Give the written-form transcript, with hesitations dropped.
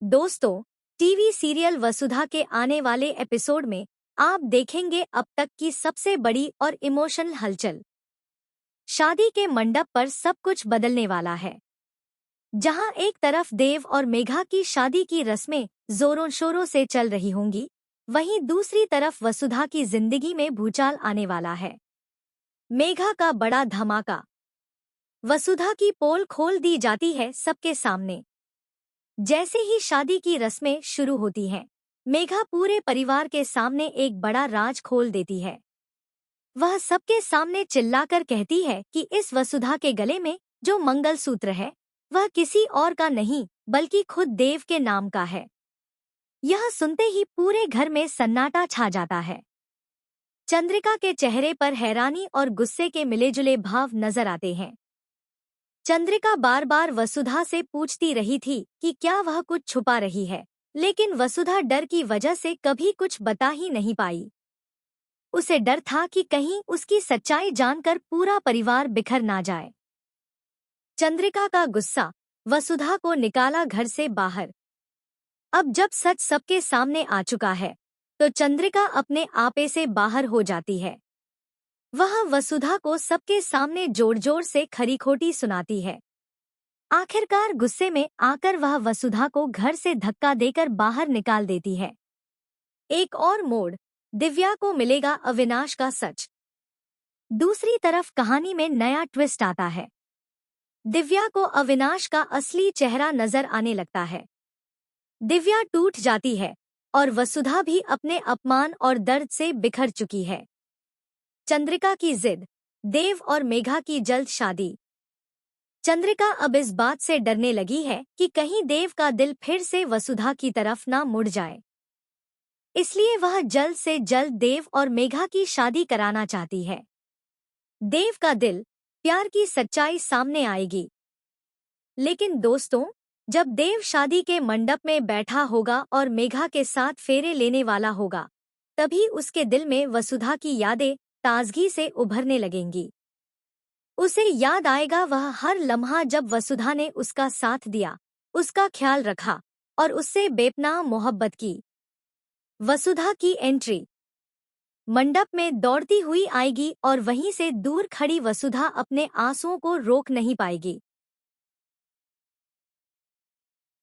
दोस्तों, TV serial वसुधा के आने वाले एपिसोड में आप देखेंगे अब तक की सबसे बड़ी और इमोशनल हलचल। शादी के मंडप पर सब कुछ बदलने वाला है। जहां एक तरफ देव और मेघा की शादी की रस्में जोरों शोरों से चल रही होंगी, वहीं दूसरी तरफ वसुधा की जिंदगी में भूचाल आने वाला है। मेघा का बड़ा धमाका। वसुधा की पोल खोल दी जाती है सबके सामने। जैसे ही शादी की रस्में शुरू होती हैं, मेघा पूरे परिवार के सामने एक बड़ा राज खोल देती है। वह सबके सामने चिल्लाकर कहती है कि इस वसुधा के गले में जो मंगलसूत्र है, वह किसी और का नहीं बल्कि खुद देव के नाम का है। यह सुनते ही पूरे घर में सन्नाटा छा जाता है। चंद्रिका के चेहरे पर हैरानी और गुस्से के मिलेजुले भाव नजर आते हैं। चंद्रिका बार बार वसुधा से पूछती रही थी कि क्या वह कुछ छुपा रही है, लेकिन वसुधा डर की वजह से कभी कुछ बता ही नहीं पाई। उसे डर था कि कहीं उसकी सच्चाई जानकर पूरा परिवार बिखर ना जाए। चंद्रिका का गुस्सा। वसुधा को निकाला घर से बाहर। अब जब सच सबके सामने आ चुका है, तो चंद्रिका अपने आपे से बाहर हो जाती है। वह वसुधा को सबके सामने जोर जोर से खरी खोटी सुनाती है। आखिरकार गुस्से में आकर वह वसुधा को घर से धक्का देकर बाहर निकाल देती है। एक और मोड़। दिव्या को मिलेगा अविनाश का सच। दूसरी तरफ कहानी में नया ट्विस्ट आता है। दिव्या को अविनाश का असली चेहरा नजर आने लगता है। दिव्या टूट जाती है और वसुधा भी अपने अपमान और दर्द से बिखर चुकी है। चंद्रिका की जिद। देव और मेघा की जल्द शादी। चंद्रिका अब इस बात से डरने लगी है कि कहीं देव का दिल फिर से वसुधा की तरफ ना मुड़ जाए। इसलिए वह जल्द से जल्द देव और मेघा की शादी कराना चाहती है। देव का दिल, प्यार की सच्चाई सामने आएगी। लेकिन दोस्तों, जब देव शादी के मंडप में बैठा होगा और मेघा के साथ फेरे लेने वाला होगा, तभी उसके दिल में वसुधा की यादें ताजगी से उभरने लगेंगी। उसे याद आएगा वह हर लम्हा जब वसुधा ने उसका साथ दिया, उसका ख्याल रखा और उससे बेपनाह मोहब्बत की। वसुधा की एंट्री। मंडप में दौड़ती हुई आएगी और वहीं से दूर खड़ी वसुधा अपने आंसुओं को रोक नहीं पाएगी।